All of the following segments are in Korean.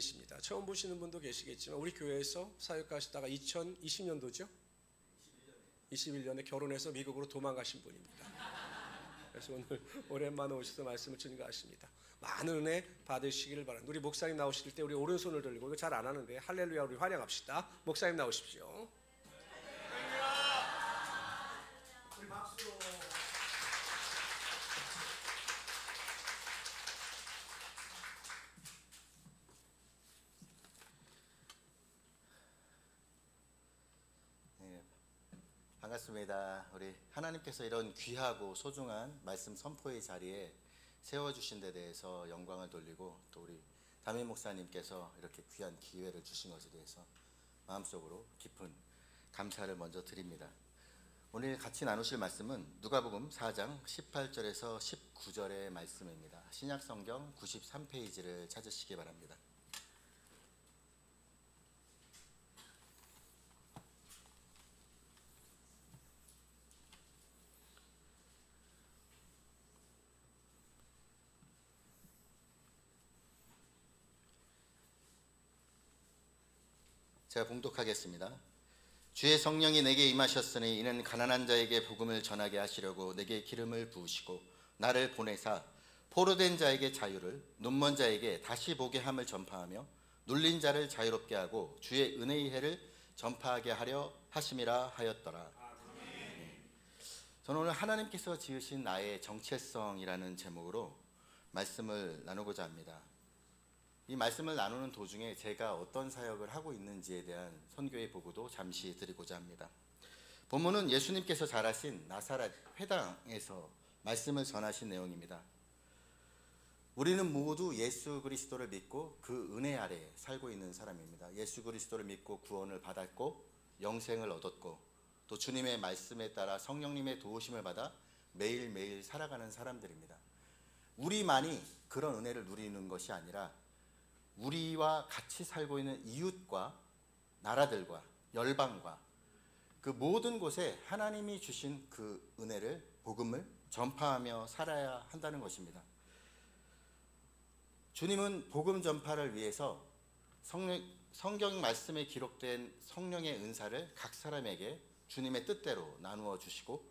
목사님이십니다. 처음 보시는 분도 계시겠지만 우리 교회에서 사역하시다가 2020년도죠? 21년에 결혼해서 미국으로 도망가신 분입니다. 그래서 오늘 오랜만에 오셔서 말씀을 증거하십니다. 많은 은혜 받으시기를 바랍니다. 우리 목사님 나오실 때 우리 오른손을 들고, 이거 잘 안 하는데 할렐루야 우리 환영합시다. 목사님 나오십시오. 우리 박수로. 반갑습니다. 우리 하나님께서 이런 귀하고 소중한 말씀 선포의 자리에 세워주신 데 대해서 영광을 돌리고, 또 우리 담임 목사님께서 이렇게 귀한 기회를 주신 것에 대해서 마음속으로 깊은 감사를 먼저 드립니다. 오늘 같이 나누실 말씀은 누가복음 4장 18절에서 19절의 말씀입니다. 신약성경 93페이지를 찾으시기 바랍니다. 제가 봉독하겠습니다. 주의 성령이 내게 임하셨으니 이는 가난한 자에게 복음을 전하게 하시려고 내게 기름을 부으시고 나를 보내사 포로된 자에게 자유를, 눈먼 자에게 다시 보게 함을 전파하며 눌린 자를 자유롭게 하고 주의 은혜의 해를 전파하게 하려 하심이라 하였더라. 저는 오늘 하나님께서 지으신 나의 정체성이라는 제목으로 말씀을 나누고자 합니다. 이 말씀을 나누는 도중에 제가 어떤 사역을 하고 있는지에 대한 선교의 보고도 잠시 드리고자 합니다. 본문은 예수님께서 자라신 나사렛 회당에서 말씀을 전하신 내용입니다. 우리는 모두 예수 그리스도를 믿고 그 은혜 아래 살고 있는 사람입니다. 예수 그리스도를 믿고 구원을 받았고 영생을 얻었고, 또 주님의 말씀에 따라 성령님의 도우심을 받아 매일매일 살아가는 사람들입니다. 우리만이 그런 은혜를 누리는 것이 아니라 우리와 같이 살고 있는 이웃과 나라들과 열방과 그 모든 곳에 하나님이 주신 그 은혜를, 복음을 전파하며 살아야 한다는 것입니다. 주님은 복음 전파를 위해서 성경 말씀에 기록된 성령의 은사를 각 사람에게 주님의 뜻대로 나누어 주시고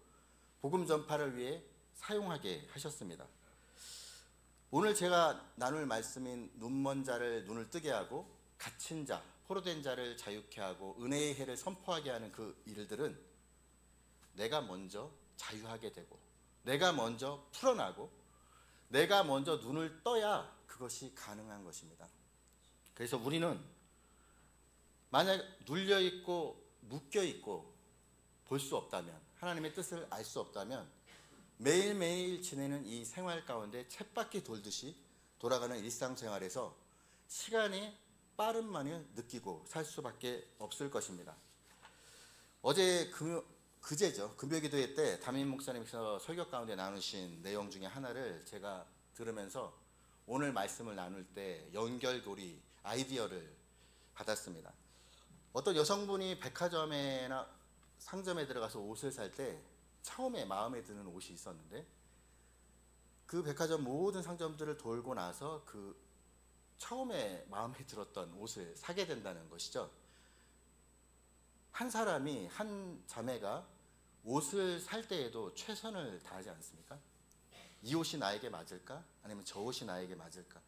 복음 전파를 위해 사용하게 하셨습니다. 오늘 제가 나눌 말씀인 눈먼 자를 눈을 뜨게 하고 갇힌 자, 포로된 자를 자유케 하고 은혜의 해를 선포하게 하는 그 일들은 내가 먼저 자유하게 되고, 내가 먼저 풀어나고, 내가 먼저 눈을 떠야 그것이 가능한 것입니다. 그래서 우리는 만약 눌려있고 묶여있고 볼 수 없다면, 하나님의 뜻을 알 수 없다면 매일매일 지내는 이 생활 가운데 쳇바퀴 돌듯이 돌아가는 일상생활에서 시간이 빠름만을 느끼고 살 수밖에 없을 것입니다. 어제 그제죠. 금요기도회 때 담임 목사님께서 설교 가운데 나누신 내용 중에 하나를 제가 들으면서 오늘 말씀을 나눌 때 연결고리 아이디어를 받았습니다. 어떤 여성분이 백화점이나 상점에 들어가서 옷을 살 때 처음에 마음에 드는 옷이 있었는데, 그 백화점 모든 상점들을 돌고 나서 그 처음에 마음에 들었던 옷을 사게 된다는 것이죠. 한 사람이, 한 자매가 옷을 살 때에도 최선을 다하지 않습니까? 이 옷이 나에게 맞을까? 아니면 저 옷이 나에게 맞을까?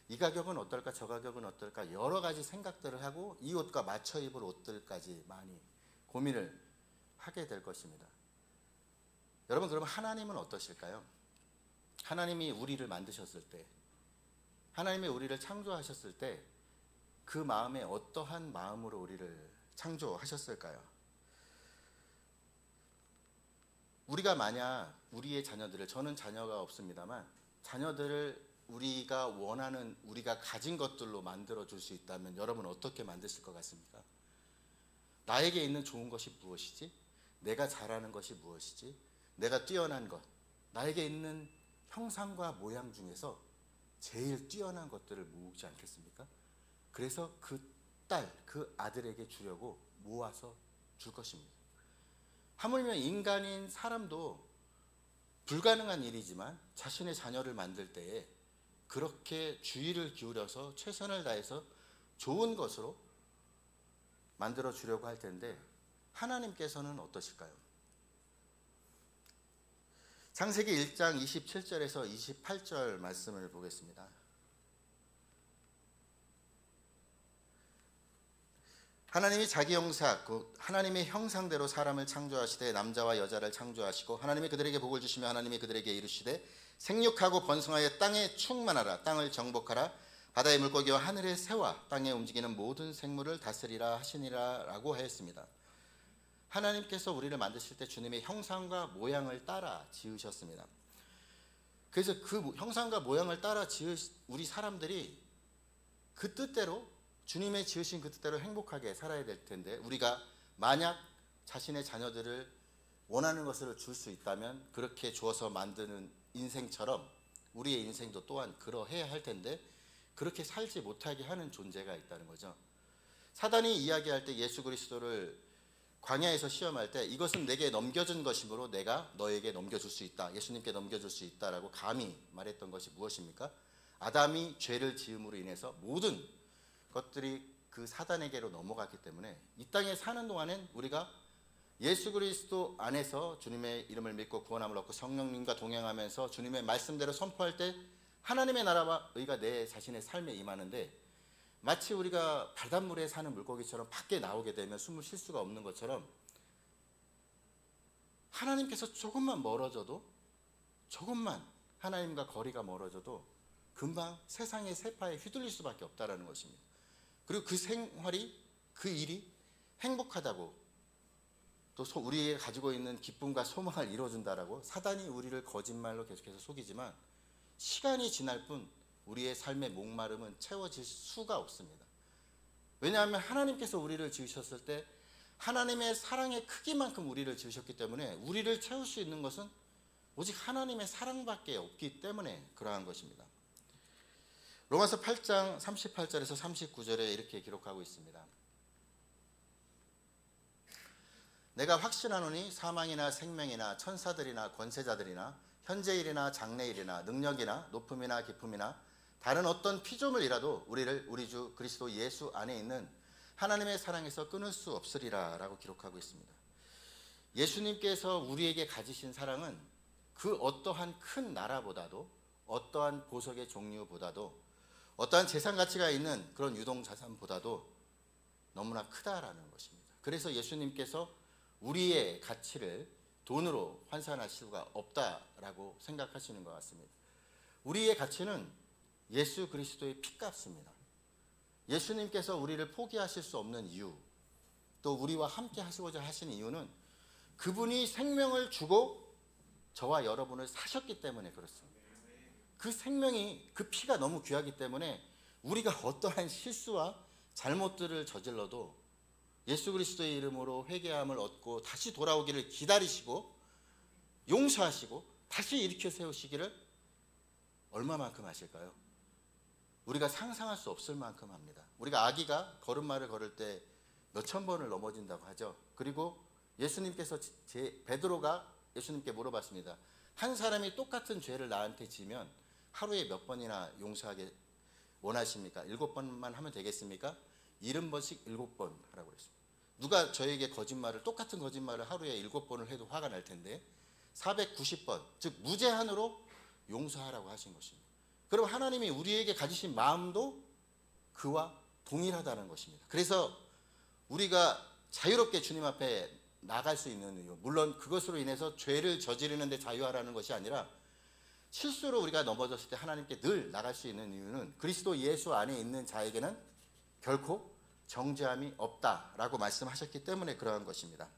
이 가격은 어떨까? 저 가격은 어떨까? 여러 가지 생각들을 하고 이 옷과 맞춰 입을 옷들까지 많이 고민을 하게 될 것입니다. 여러분, 그러면 하나님은 어떠실까요? 하나님이 우리를 만드셨을 때, 하나님이 우리를 창조하셨을 때 그 마음에 어떠한 마음으로 우리를 창조하셨을까요? 우리가 만약 우리의 자녀들을, 저는 자녀가 없습니다만 자녀들을 우리가 원하는, 우리가 가진 것들로 만들어줄 수 있다면 여러분 어떻게 만드실 것 같습니까? 나에게 있는 좋은 것이 무엇이지? 내가 잘하는 것이 무엇이지? 내가 뛰어난 것, 나에게 있는 형상과 모양 중에서 제일 뛰어난 것들을 모으지 않겠습니까? 그래서 그 딸, 그 아들에게 주려고 모아서 줄 것입니다. 하물며 인간인 사람도 불가능한 일이지만 자신의 자녀를 만들 때에 그렇게 주의를 기울여서 최선을 다해서 좋은 것으로 만들어 주려고 할 텐데 하나님께서는 어떠실까요? 창세기 1장 27절에서 28절 말씀을 보겠습니다. 하나님이 자기 형상, 하나님의 형상대로 사람을 창조하시되 남자와 여자를 창조하시고 하나님이 그들에게 복을 주시며 하나님이 그들에게 이르시되 생육하고 번성하여 땅에 충만하라. 땅을 정복하라. 바다의 물고기와 하늘의 새와 땅에 움직이는 모든 생물을 다스리라 하시니라 라고 하였습니다. 하나님께서 우리를 만드실 때 주님의 형상과 모양을 따라 지으셨습니다. 그래서 그 형상과 모양을 따라 지은 우리 사람들이 그 뜻대로, 주님의 지으신 그 뜻대로 행복하게 살아야 될 텐데, 우리가 만약 자신의 자녀들을 원하는 것을 줄 수 있다면 그렇게 주어서 만드는 인생처럼 우리의 인생도 또한 그러해야 할 텐데 그렇게 살지 못하게 하는 존재가 있다는 거죠. 사단이 이야기할 때 예수 그리스도를 광야에서 시험할 때 이것은 내게 넘겨준 것이므로 내가 너에게 넘겨줄 수 있다, 예수님께 넘겨줄 수 있다라고 감히 말했던 것이 무엇입니까? 아담이 죄를 지음으로 인해서 모든 것들이 그 사단에게로 넘어갔기 때문에 이 땅에 사는 동안엔 우리가 예수 그리스도 안에서 주님의 이름을 믿고 구원함을 얻고 성령님과 동행하면서 주님의 말씀대로 선포할 때 하나님의 나라와 의가 내 자신의 삶에 임하는데, 마치 우리가 바닷물에 사는 물고기처럼 밖에 나오게 되면 숨을 쉴 수가 없는 것처럼 하나님께서 조금만 멀어져도, 조금만 하나님과 거리가 멀어져도 금방 세상의 세파에 휘둘릴 수밖에 없다는 것입니다. 그리고 그 생활이, 그 일이 행복하다고, 또 우리가 가지고 있는 기쁨과 소망을 이루어준다라고 사단이 우리를 거짓말로 계속해서 속이지만 시간이 지날 뿐 우리의 삶의 목마름은 채워질 수가 없습니다. 왜냐하면 하나님께서 우리를 지으셨을 때 하나님의 사랑의 크기만큼 우리를 지으셨기 때문에 우리를 채울 수 있는 것은 오직 하나님의 사랑밖에 없기 때문에 그러한 것입니다. 로마서 8장 38절에서 39절에 이렇게 기록하고 있습니다. 내가 확신하노니 사망이나 생명이나 천사들이나 권세자들이나 현재일이나 장래일이나 능력이나 높음이나 깊음이나 다른 어떤 피조물이라도 우리를 우리 주 그리스도 예수 안에 있는 하나님의 사랑에서 끊을 수 없으리라 라고 기록하고 있습니다. 예수님께서 우리에게 가지신 사랑은 그 어떠한 큰 나라보다도, 어떠한 보석의 종류보다도, 어떠한 재산 가치가 있는 그런 유동자산보다도 너무나 크다라는 것입니다. 그래서 예수님께서 우리의 가치를 돈으로 환산할 수가 없다라고 생각하시는 것 같습니다. 우리의 가치는 예수 그리스도의 피값입니다. 예수님께서 우리를 포기하실 수 없는 이유, 또 우리와 함께 하시고자 하시는 이유는 그분이 생명을 주고 저와 여러분을 사셨기 때문에 그렇습니다. 그 생명이, 그 피가 너무 귀하기 때문에 우리가 어떠한 실수와 잘못들을 저질러도 예수 그리스도의 이름으로 회개함을 얻고 다시 돌아오기를 기다리시고 용서하시고 다시 일으켜 세우시기를 얼마만큼 하실까요? 우리가 상상할 수 없을 만큼 합니다. 우리가 아기가 걸음마를 걸을 때 몇천 번을 넘어진다고 하죠. 그리고 예수님께서, 베드로가 예수님께 물어봤습니다. 한 사람이 똑같은 죄를 나한테 지면 하루에 몇 번이나 용서하게 원하십니까? 7번만 하면 되겠습니까? 70번씩 7번 하라고 했습니다. 누가 저에게 거짓말을, 똑같은 거짓말을 하루에 7번을 해도 화가 날 텐데 490번, 즉 무제한으로 용서하라고 하신 것입니다. 그럼 하나님이 우리에게 가지신 마음도 그와 동일하다는 것입니다. 그래서 우리가 자유롭게 주님 앞에 나갈 수 있는 이유, 물론 그것으로 인해서 죄를 저지르는 데 자유하라는 것이 아니라 실수로 우리가 넘어졌을 때 하나님께 늘 나갈 수 있는 이유는 그리스도 예수 안에 있는 자에게는 결코 정죄함이 없다라고 말씀하셨기 때문에 그러한 것입니다.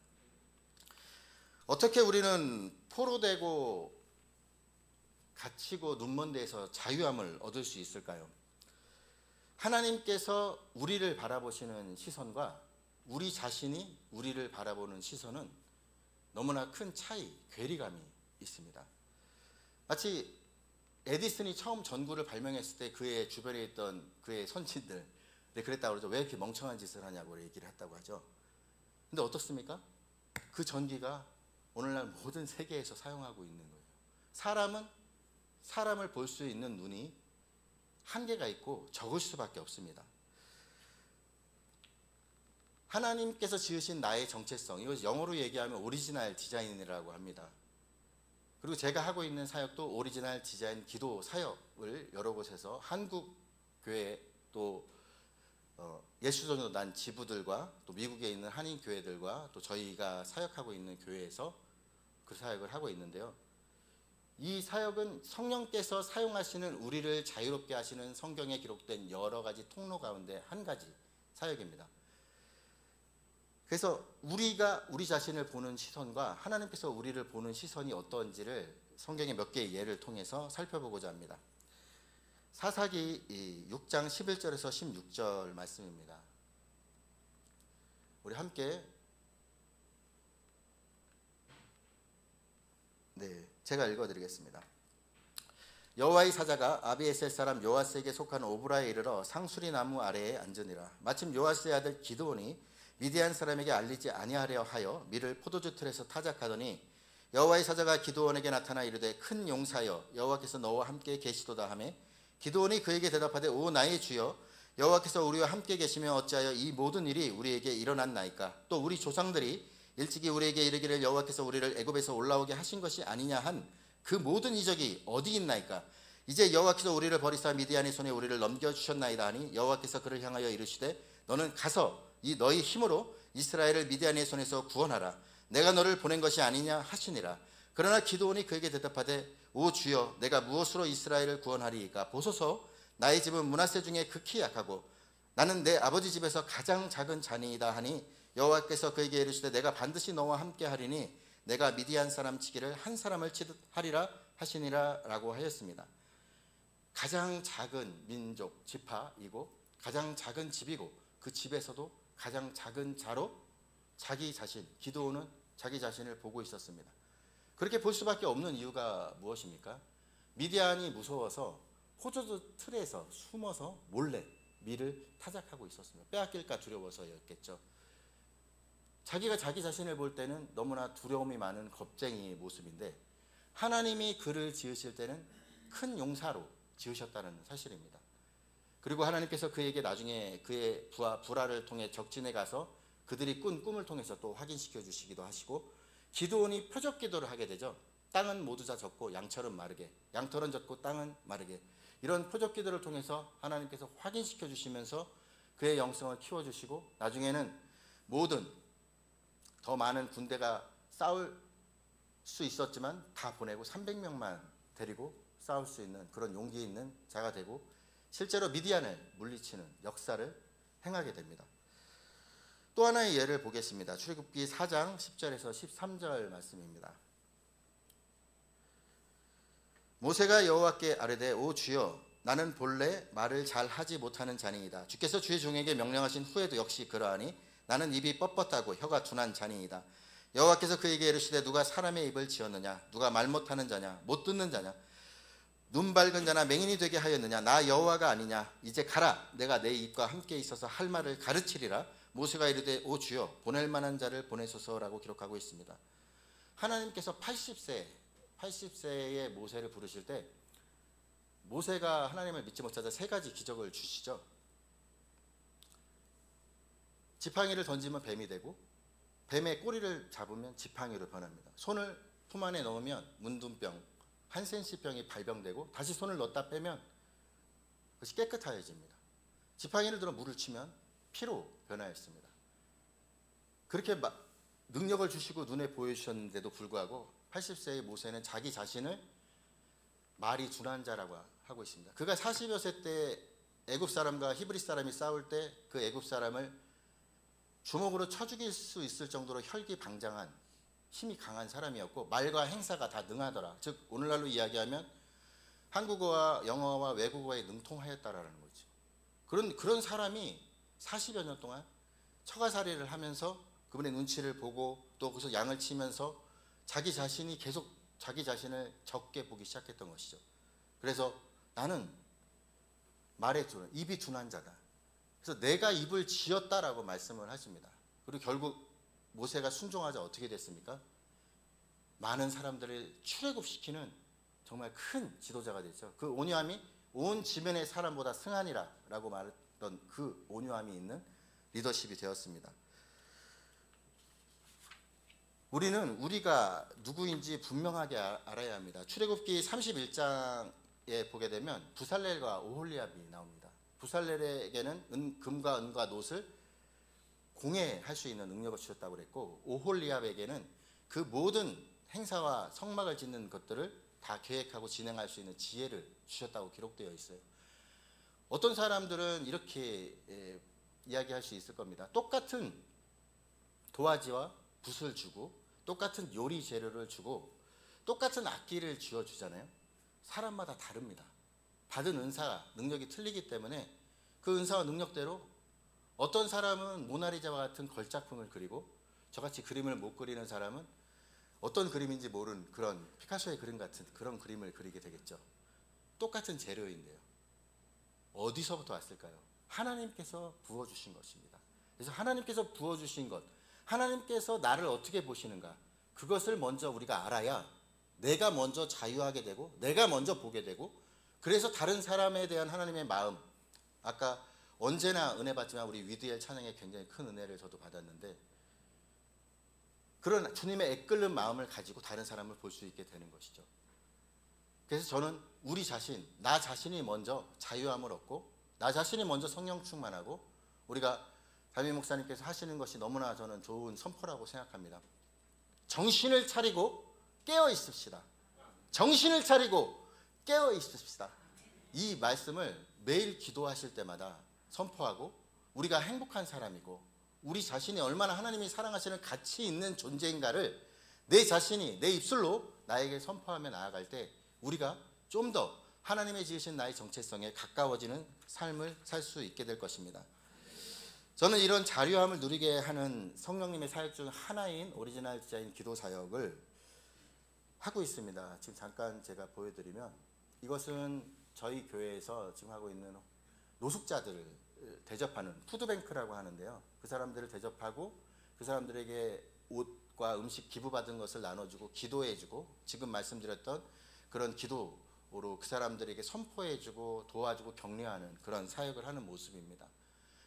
어떻게 우리는 포로되고 갇히고 눈먼 데에서 자유함을 얻을 수 있을까요? 하나님께서 우리를 바라보시는 시선과 우리 자신이 우리를 바라보는 시선은 너무나 큰 차이, 괴리감이 있습니다. 마치 에디슨이 처음 전구를 발명했을 때 그의 주변에 있던 그의 선친들, 그랬다고 그러죠. 왜 이렇게 멍청한 짓을 하냐고 얘기를 했다고 하죠. 근데 어떻습니까? 그 전기가 오늘날 모든 세계에서 사용하고 있는 거예요. 사람은 사람을 볼 수 있는 눈이 한계가 있고 적을 수밖에 없습니다. 하나님께서 지으신 나의 정체성, 이거 영어로 얘기하면 오리지널 디자인이라고 합니다. 그리고 제가 하고 있는 사역도 오리지널 디자인 기도 사역을 여러 곳에서 한국 교회 또 예수전도 난 지부들과 또 미국에 있는 한인 교회들과 또 저희가 사역하고 있는 교회에서 그 사역을 하고 있는데요. 이 사역은 성령께서 사용하시는 우리를 자유롭게 하시는 성경에 기록된 여러 가지 통로 가운데 한 가지 사역입니다. 그래서 우리가 우리 자신을 보는 시선과 하나님께서 우리를 보는 시선이 어떤지를 성경의 몇 개의 예를 통해서 살펴보고자 합니다. 사사기 6장 11절에서 16절 말씀입니다. 우리 함께 제가 읽어드리겠습니다. 여호와의 사자가 아비에셀 사람 요아스에게 속한 오브라에 이르러 상수리 나무 아래에 앉으니라. 마침 요아스의 아들 기드온이 미디안 사람에게 알리지 아니하려 하여 밀을 포도주 틀에서 타작하더니 여호와의 사자가 기드온에게 나타나 이르되 큰 용사여 여호와께서 너와 함께 계시도다 하매 기드온이 그에게 대답하되 오 나의 주여 여호와께서 우리와 함께 계시며 어찌하여 이 모든 일이 우리에게 일어났나이까. 또 우리 조상들이 일찍이 우리에게 이르기를 여호와께서 우리를 애굽에서 올라오게 하신 것이 아니냐 한 그 모든 이적이 어디 있나이까. 이제 여호와께서 우리를 버리사 미디안의 손에 우리를 넘겨주셨나이다 하니 여호와께서 그를 향하여 이르시되 너는 가서 이 너희 힘으로 이스라엘을 미디안의 손에서 구원하라. 내가 너를 보낸 것이 아니냐 하시니라. 그러나 기드온이 그에게 대답하되 오 주여 내가 무엇으로 이스라엘을 구원하리이까. 보소서 나의 집은 므낫세 중에 극히 약하고 나는 내 아버지 집에서 가장 작은 자니이다 하니 여호와께서 그에게 이르시되 내가 반드시 너와 함께 하리니 내가 미디안 사람 치기를 한 사람을 치듯 하리라 하시니라 라고 하였습니다. 가장 작은 민족 지파이고 가장 작은 집이고 그 집에서도 가장 작은 자로 자기 자신, 기드온은 자기 자신을 보고 있었습니다. 그렇게 볼 수밖에 없는 이유가 무엇입니까? 미디안이 무서워서 포도주 틀에서 숨어서 몰래 밀을 타작하고 있었습니다. 빼앗길까 두려워서였겠죠. 자기가 자기 자신을 볼 때는 너무나 두려움이 많은 겁쟁이의 모습인데 하나님이 그를 지으실 때는 큰 용사로 지으셨다는 사실입니다. 그리고 하나님께서 그에게 나중에 그의 부하 불화를 통해 적진에 가서 그들이 꾼 꿈을 통해서 또 확인시켜 주시기도 하시고 기드온이 표적 기도를 하게 되죠. 땅은 모두 다 젖고 양철은 마르게, 양털은 젖고 땅은 마르게. 이런 표적 기도를 통해서 하나님께서 확인시켜 주시면서 그의 영성을 키워주시고 나중에는 모든 더 많은 군대가 싸울 수 있었지만 다 보내고 300명만 데리고 싸울 수 있는 그런 용기 있는 자가 되고 실제로 미디안을 물리치는 역사를 행하게 됩니다. 또 하나의 예를 보겠습니다. 출애굽기 4장 10절에서 13절 말씀입니다. 모세가 여호와께 아뢰되 오 주여 나는 본래 말을 잘 하지 못하는 자니이다. 주께서 주의 종에게 명령하신 후에도 역시 그러하니 나는 입이 뻣뻣하고 혀가 둔한 자니이다. 여호와께서 그에게 이르시되 누가 사람의 입을 지었느냐 누가 말 못하는 자냐 못 듣는 자냐 눈 밝은 자나 맹인이 되게 하였느냐 나 여호와가 아니냐. 이제 가라 내가 내 입과 함께 있어서 할 말을 가르치리라. 모세가 이르되 오 주여 보낼 만한 자를 보내소서라고 기록하고 있습니다. 하나님께서 80세의 모세를 부르실 때 모세가 하나님을 믿지 못하자 3가지 기적을 주시죠. 지팡이를 던지면 뱀이 되고 뱀의 꼬리를 잡으면 지팡이로 변합니다. 손을 품 안에 넣으면 문둥병, 한센시병이 발병되고 다시 손을 넣었다 빼면 그것이 깨끗하여집니다. 지팡이를 들어 물을 치면 피로 변하였습니다. 그렇게 능력을 주시고 눈에 보여주셨는데도 불구하고 80세의 모세는 자기 자신을 말이 둔한 자라고 하고 있습니다. 그가 40여 세 때 애굽 사람과 히브리 사람이 싸울 때 그 애굽 사람을 주먹으로 쳐 죽일 수 있을 정도로 혈기방장한 힘이 강한 사람이었고 말과 행사가 다 능하더라. 즉 오늘날로 이야기하면 한국어와 영어와 외국어에 능통하였다라는 거죠. 그런 사람이 40여 년 동안 처가살이를 하면서 그분의 눈치를 보고 또 거기서 양을 치면서 자기 자신이 계속 자기 자신을 적게 보기 시작했던 것이죠. 그래서 나는 말에 둔한, 입이 둔한 자다. 그래서 내가 입을 지었다라고 말씀을 하십니다. 그리고 결국 모세가 순종하자 어떻게 됐습니까? 많은 사람들을 출애굽시키는 정말 큰 지도자가 됐죠. 그 온유함이 온 지면의 사람보다 승하니라 라고 말했던 그 온유함이 있는 리더십이 되었습니다. 우리는 우리가 누구인지 분명하게 알아야 합니다. 출애굽기 31장에 보게 되면 부살렐과 오홀리압이 나옵니다. 부살렐에게는 금과 은과 놋을 공예할 수 있는 능력을 주셨다고 그랬고, 오홀리압에게는 그 모든 행사와 성막을 짓는 것들을 다 계획하고 진행할 수 있는 지혜를 주셨다고 기록되어 있어요. 어떤 사람들은 이렇게 이야기할 수 있을 겁니다. 똑같은 도화지와 붓을 주고 똑같은 요리 재료를 주고 똑같은 악기를 쥐어주잖아요. 사람마다 다릅니다. 받은 은사, 능력이 틀리기 때문에 그 은사와 능력대로 어떤 사람은 모나리자와 같은 걸작품을 그리고 저같이 그림을 못 그리는 사람은 어떤 그림인지 모르는 그런 피카소의 그림 같은 그런 그림을 그리게 되겠죠. 똑같은 재료인데요. 어디서부터 왔을까요? 하나님께서 부어주신 것입니다. 그래서 하나님께서 부어주신 것, 하나님께서 나를 어떻게 보시는가, 그것을 먼저 우리가 알아야 내가 먼저 자유하게 되고 내가 먼저 보게 되고, 그래서 다른 사람에 대한 하나님의 마음, 아까 언제나 은혜 받지만 우리 위드엘 찬양에 굉장히 큰 은혜를 저도 받았는데, 그런 주님의 애끓는 마음을 가지고 다른 사람을 볼 수 있게 되는 것이죠. 그래서 저는 우리 자신, 나 자신이 먼저 자유함을 얻고 나 자신이 먼저 성령 충만하고, 우리가 담임 목사님께서 하시는 것이 너무나 저는 좋은 선포라고 생각합니다. 정신을 차리고 깨어 있읍시다. 정신을 차리고 깨어 있읍시다. 이 말씀을 매일 기도하실 때마다 선포하고, 우리가 행복한 사람이고 우리 자신이 얼마나 하나님이 사랑하시는 가치 있는 존재인가를 내 자신이 내 입술로 나에게 선포하며 나아갈 때 우리가 좀 더 하나님의 지으신 나의 정체성에 가까워지는 삶을 살 수 있게 될 것입니다. 저는 이런 자유함을 누리게 하는 성령님의 사역 중 하나인 오리지널 디자인 기도 사역을 하고 있습니다. 지금 잠깐 제가 보여드리면, 이것은 저희 교회에서 지금 하고 있는 노숙자들을 대접하는 푸드뱅크라고 하는데요. 그 사람들을 대접하고 그 사람들에게 옷과 음식 기부받은 것을 나눠주고 기도해주고, 지금 말씀드렸던 그런 기도로 그 사람들에게 선포해주고 도와주고 격려하는 그런 사역을 하는 모습입니다.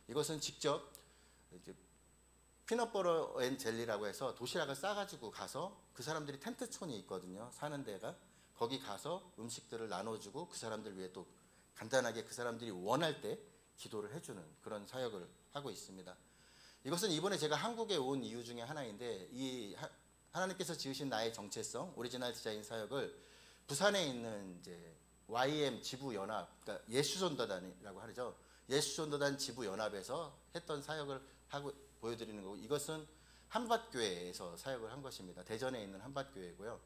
이것은 직접 이제 피넛버터 앤 젤리라고 해서 도시락을 싸가지고 가서 그 사람들이 텐트촌이 있거든요. 사는 데가. 거기 가서 음식들을 나눠주고 그 사람들 위해 또 간단하게 그 사람들이 원할 때 기도를 해주는 그런 사역을 하고 있습니다. 이것은 이번에 제가 한국에 온 이유 중에 하나인데, 이 하나님께서 지으신 나의 정체성 오리지널 디자인 사역을 부산에 있는 이제 YM 지부 연합, 그러니까 예수전도단이라고 하죠. 예수전도단 지부 연합에서 했던 사역을 하고 보여드리는 거고, 이것은 한밭교회에서 사역을 한 것입니다. 대전에 있는 한밭교회고요.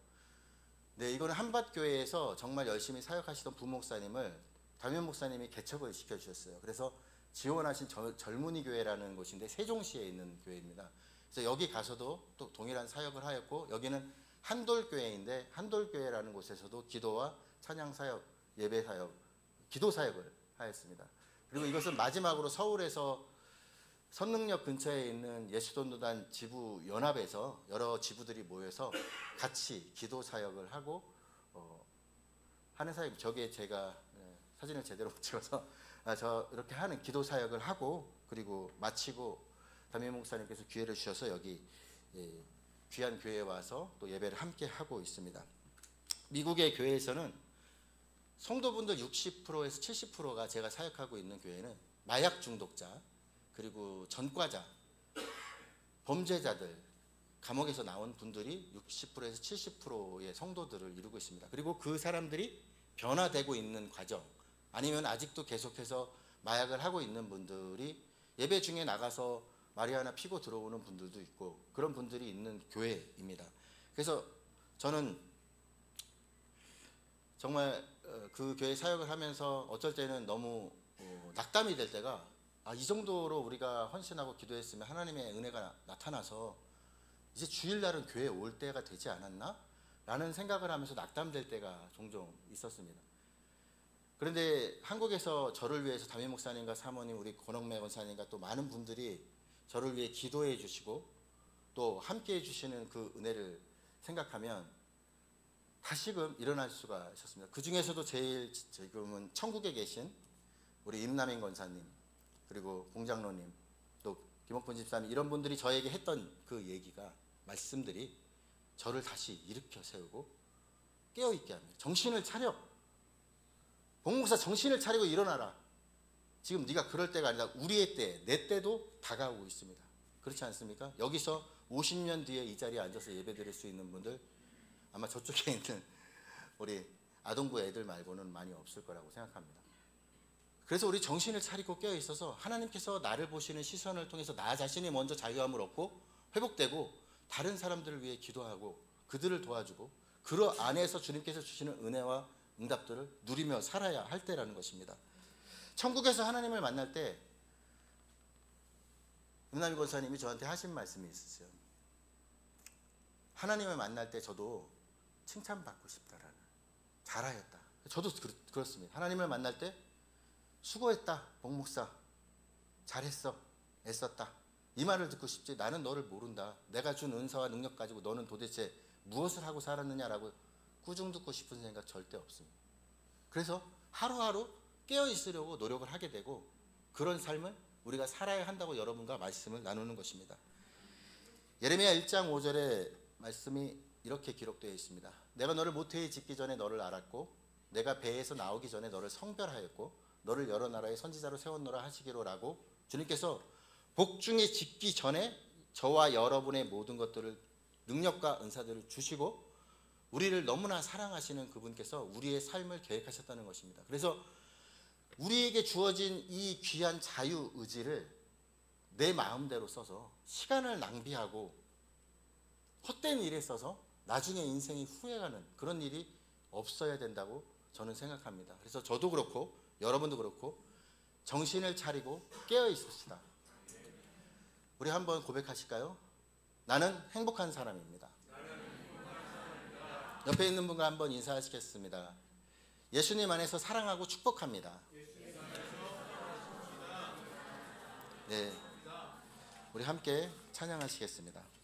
네, 이거는 한밭교회에서 정말 열심히 사역하시던 부목사님을 담임 목사님이 개척을 시켜주셨어요. 그래서 지원하신 젊은이 교회라는 곳인데 세종시에 있는 교회입니다. 그래서 여기 가서도 또 동일한 사역을 하였고, 여기는 한돌교회인데 한돌교회라는 곳에서도 기도와 찬양 사역, 예배 사역, 기도 사역을 하였습니다. 그리고 이것은 마지막으로 서울에서 선능력 근처에 있는 예수전도단 지부 연합에서 여러 지부들이 모여서 같이 기도 사역을 하고 하는 사역. 저게 제가 사진을 제대로 못 찍어서 저 이렇게 하는 기도 사역을 하고, 그리고 마치고 담임 목사님께서 기회를 주셔서 여기 귀한 교회에 와서 또 예배를 함께 하고 있습니다. 미국의 교회에서는 성도분들 60%에서 70%가 제가 사역하고 있는 교회는 마약 중독자, 그리고 전과자, 범죄자들, 감옥에서 나온 분들이 60%에서 70%의 성도들을 이루고 있습니다. 그리고 그 사람들이 변화되고 있는 과정, 아니면 아직도 계속해서 마약을 하고 있는 분들이 예배 중에 나가서 마리아나 피고 들어오는 분들도 있고, 그런 분들이 있는 교회입니다. 그래서 저는 정말 그 교회 사역을 하면서 어쩔 때는 너무 낙담이 될 때가, 이 정도로 우리가 헌신하고 기도했으면 하나님의 은혜가 나타나서 이제 주일날은 교회에 올 때가 되지 않았나? 라는 생각을 하면서 낙담될 때가 종종 있었습니다. 그런데 한국에서 저를 위해서 담임 목사님과 사모님, 우리 권옥매 권사님과 또 많은 분들이 저를 위해 기도해 주시고 또 함께 해 주시는 그 은혜를 생각하면 다시금 일어날 수가 있었습니다. 그 중에서도 제일 지금은 천국에 계신 우리 임남인 권사님, 그리고 공장로님, 또 김옥분 집사님, 이런 분들이 저에게 했던 그 얘기가, 말씀들이 저를 다시 일으켜 세우고 깨어있게 합니다. 정신을 차려. 복목사 정신을 차리고 일어나라. 지금 네가 그럴 때가 아니라 우리의 때, 내 때도 다가오고 있습니다. 그렇지 않습니까? 여기서 50년 뒤에 이 자리에 앉아서 예배드릴 수 있는 분들 아마 저쪽에 있는 우리 아동부 애들 말고는 많이 없을 거라고 생각합니다. 그래서 우리 정신을 차리고 깨어있어서 하나님께서 나를 보시는 시선을 통해서 나 자신이 먼저 자유함을 얻고 회복되고 다른 사람들을 위해 기도하고 그들을 도와주고 그 안에서 주님께서 주시는 은혜와 응답들을 누리며 살아야 할 때라는 것입니다. 천국에서 하나님을 만날 때 은남이 권사님이 저한테 하신 말씀이 있으세요. 하나님을 만날 때 저도 칭찬받고 싶다라는, 잘하였다. 저도 그렇습니다. 하나님을 만날 때 수고했다 복목사, 잘했어, 애썼다, 이 말을 듣고 싶지 나는 너를 모른다, 내가 준 은사와 능력 가지고 너는 도대체 무엇을 하고 살았느냐라고 꾸중 듣고 싶은 생각 절대 없습니다. 그래서 하루하루 깨어있으려고 노력을 하게 되고 그런 삶을 우리가 살아야 한다고 여러분과 말씀을 나누는 것입니다. 예레미야 1장 5절에 말씀이 이렇게 기록되어 있습니다. 내가 너를 모태에 짓기 전에 너를 알았고 내가 배에서 나오기 전에 너를 성별하였고 너를 여러 나라의 선지자로 세웠노라 하시기로라고 주님께서 복중에 짓기 전에 저와 여러분의 모든 것들을 능력과 은사들을 주시고 우리를 너무나 사랑하시는 그분께서 우리의 삶을 계획하셨다는 것입니다. 그래서 우리에게 주어진 이 귀한 자유의지를 내 마음대로 써서 시간을 낭비하고 헛된 일에 써서 나중에 인생이 후회가는 그런 일이 없어야 된다고 저는 생각합니다. 그래서 저도 그렇고 여러분도 그렇고 정신을 차리고 깨어 있읍시다. 우리 한번 고백하실까요? 나는 행복한 사람입니다. 옆에 있는 분과 한번 인사하시겠습니다. 예수님 안에서 사랑하고 축복합니다. 네, 우리 함께 찬양하시겠습니다.